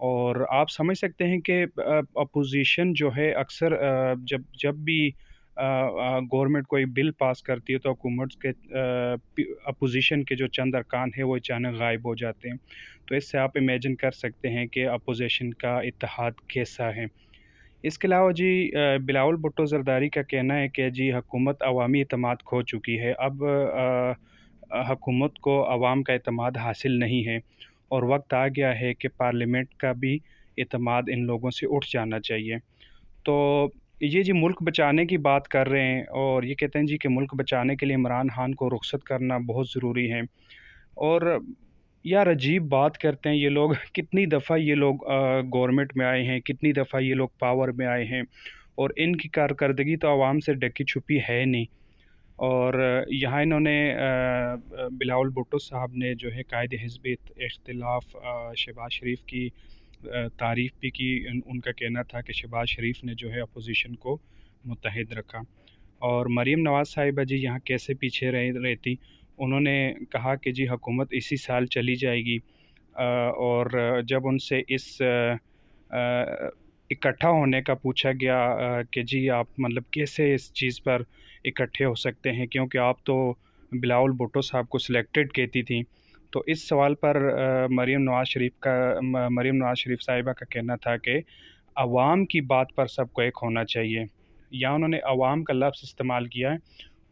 اور آپ سمجھ سکتے ہیں کہ اپوزیشن جو ہے اکثر جب بھی گورنمنٹ کوئی بل پاس کرتی ہے تو حکومت کے اپوزیشن کے جو چند ارکان ہیں وہ اچانک غائب ہو جاتے ہیں. تو اس سے آپ امیجن کر سکتے ہیں کہ اپوزیشن کا اتحاد کیسا ہے. اس کے علاوہ جی بلاول بھٹو زرداری کا کہنا ہے کہ جی حکومت عوامی اعتماد کھو چکی ہے. اب حکومت کو عوام کا اعتماد حاصل نہیں ہے اور وقت آ گیا ہے کہ پارلیمنٹ کا بھی اعتماد ان لوگوں سے اٹھ جانا چاہیے. تو یہ جی ملک بچانے کی بات کر رہے ہیں اور یہ کہتے ہیں جی کہ ملک بچانے کے لیے عمران خان کو رخصت کرنا بہت ضروری ہے. اور یار عجیب بات کرتے ہیں یہ لوگ. کتنی دفعہ یہ لوگ گورنمنٹ میں آئے ہیں, کتنی دفعہ یہ لوگ پاور میں آئے ہیں, اور ان کی کارکردگی تو عوام سے ڈکی چھپی ہے نہیں. اور یہاں انہوں نے بلاول بھٹو صاحب نے جو ہے قائد حزب اختلاف شہباز شریف کی تعریف بھی کی. ان کا کہنا تھا کہ شہباز شریف نے جو ہے اپوزیشن کو متحد رکھا. اور مریم نواز صاحبہ جی یہاں کیسے پیچھے رہتی. انہوں نے کہا کہ جی حکومت اسی سال چلی جائے گی. اور جب ان سے اس اکٹھا ہونے کا پوچھا گیا کہ جی آپ مطلب کیسے اس چیز پر اکٹھے ہو سکتے ہیں کیونکہ آپ تو بلاول بھٹو صاحب کو سلیکٹڈ کہتی تھیں, تو اس سوال پر مریم نواز شریف صاحبہ کا کہنا تھا کہ عوام کی بات پر سب کو ایک ہونا چاہیے. یا انہوں نے عوام کا لفظ استعمال کیا ہے.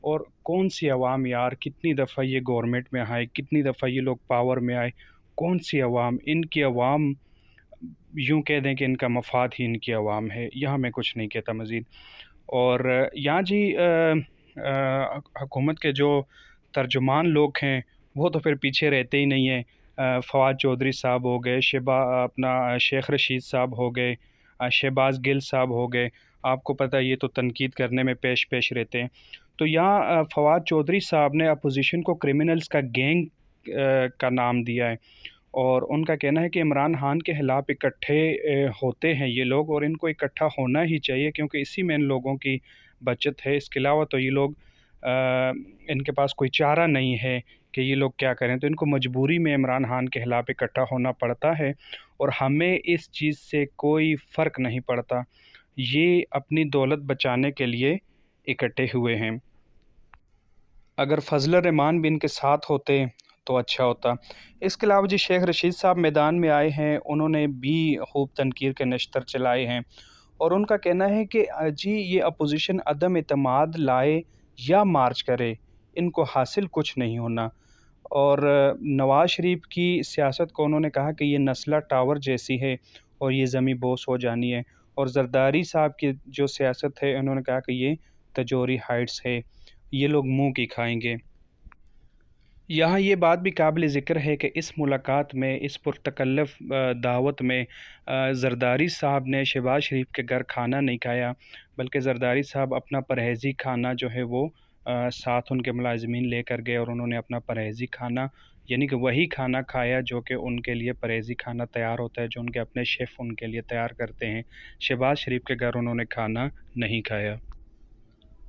اور کون سی عوام یار, کتنی دفعہ یہ گورنمنٹ میں آئے, کتنی دفعہ یہ لوگ پاور میں آئے, کون سی عوام؟ ان کی عوام یوں کہہ دیں کہ ان کا مفاد ہی ان کی عوام ہے. یہاں میں کچھ نہیں کہتا مزید. اور یہاں جی حکومت کے جو ترجمان لوگ ہیں وہ تو پھر پیچھے رہتے ہی نہیں ہیں. فواد چودھری صاحب ہو گئے, شیخ رشید صاحب ہو گئے, شہباز گل صاحب ہو گئے. آپ کو پتہ یہ تو تنقید کرنے میں پیش رہتے ہیں. تو یہاں فواد چودھری صاحب نے اپوزیشن کو کرمنلز کا گینگ کا نام دیا ہے. اور ان کا کہنا ہے کہ عمران خان کے خلاف اکٹھے ہوتے ہیں یہ لوگ, اور ان کو اکٹھا ہونا ہی چاہیے کیونکہ اسی میں ان لوگوں کی بچت ہے. اس کے علاوہ تو یہ لوگ ان کے پاس کوئی چارہ نہیں ہے کہ یہ لوگ کیا کریں, تو ان کو مجبوری میں عمران خان کے خلاف اکٹھا ہونا پڑتا ہے. اور ہمیں اس چیز سے کوئی فرق نہیں پڑتا, یہ اپنی دولت بچانے کے لیے اکٹھے ہوئے ہیں. اگر فضل الرحمان بھی ان کے ساتھ ہوتے تو اچھا ہوتا. اس کے علاوہ جی شیخ رشید صاحب میدان میں آئے ہیں, انہوں نے بھی خوب تنقید کے نشتر چلائے ہیں. اور ان کا کہنا ہے کہ جی یہ اپوزیشن عدم اعتماد لائے یا مارچ کرے, ان کو حاصل کچھ نہیں ہونا. اور نواز شریف کی سیاست کو انہوں نے کہا کہ یہ نسلہ ٹاور جیسی ہے اور یہ زمیں بوس ہو جانی ہے. اور زرداری صاحب کی جو سیاست ہے انہوں نے کہا کہ یہ تجوری ہائٹس ہے, یہ لوگ منہ کی کھائیں گے. یہاں یہ بات بھی قابل ذکر ہے کہ اس ملاقات میں, اس پرتکلف دعوت میں زرداری صاحب نے شہباز شریف کے گھر کھانا نہیں کھایا, بلکہ زرداری صاحب اپنا پرہیزی کھانا جو ہے وہ ساتھ ان کے ملازمین لے کر گئے, اور انہوں نے اپنا پرہیزی کھانا یعنی کہ وہی کھانا کھایا جو کہ ان کے لیے پرہیزی کھانا تیار ہوتا ہے, جو ان کے اپنے شیف ان کے لیے تیار کرتے ہیں. شہباز شریف کے گھر انہوں نے کھانا نہیں کھایا.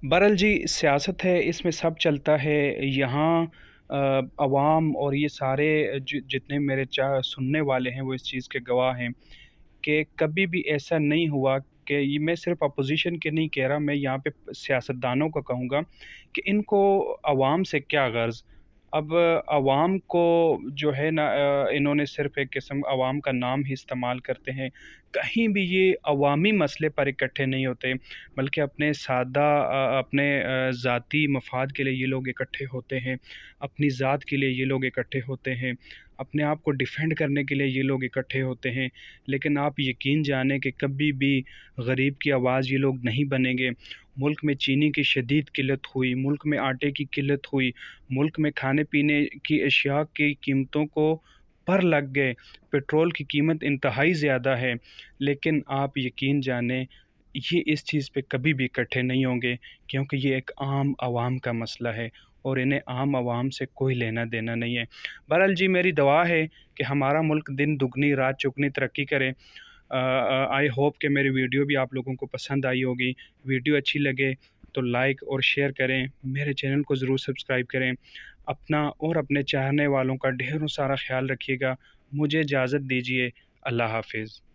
بہرحال جی سیاست ہے, اس میں سب چلتا ہے. یہاں عوام اور یہ سارے جتنے میرے سننے والے ہیں وہ اس چیز کے گواہ ہیں کہ کبھی بھی ایسا نہیں ہوا کہ یہ, میں صرف اپوزیشن کے نہیں کہہ رہا, میں یہاں پہ سیاستدانوں کا کہوں گا کہ ان کو عوام سے کیا غرض. اب عوام کو جو ہے نا, انہوں نے صرف ایک قسم عوام کا نام ہی استعمال کرتے ہیں. کہیں بھی یہ عوامی مسئلے پر اکٹھے نہیں ہوتے, بلکہ اپنے سادہ اپنے ذاتی مفاد کے لیے یہ لوگ اکٹھے ہوتے ہیں, اپنی ذات کے لیے یہ لوگ اکٹھے ہوتے ہیں, اپنے آپ کو ڈیفینڈ کرنے کے لیے یہ لوگ اکٹھے ہوتے ہیں. لیکن آپ یقین جانیں کہ کبھی بھی غریب کی آواز یہ لوگ نہیں بنیں گے. ملک میں چینی کی شدید قلت ہوئی, ملک میں آٹے کی قلت ہوئی, ملک میں کھانے پینے کی اشیاء کی قیمتوں کو پر لگ گئے, پیٹرول کی قیمت انتہائی زیادہ ہے. لیکن آپ یقین جانیں یہ اس چیز پہ کبھی بھی اکٹھے نہیں ہوں گے کیونکہ یہ ایک عام عوام کا مسئلہ ہے اور انہیں عام عوام سے کوئی لینا دینا نہیں ہے. بہرحال جی میری دعا ہے کہ ہمارا ملک دن دگنی رات چگنی ترقی کرے. آئی ہوپ کہ میری ویڈیو بھی آپ لوگوں کو پسند آئی ہوگی. ویڈیو اچھی لگے تو لائک اور شیئر کریں, میرے چینل کو ضرور سبسکرائب کریں. اپنا اور اپنے چاہنے والوں کا ڈھیروں سارا خیال رکھیے گا. مجھے اجازت دیجیے, اللہ حافظ۔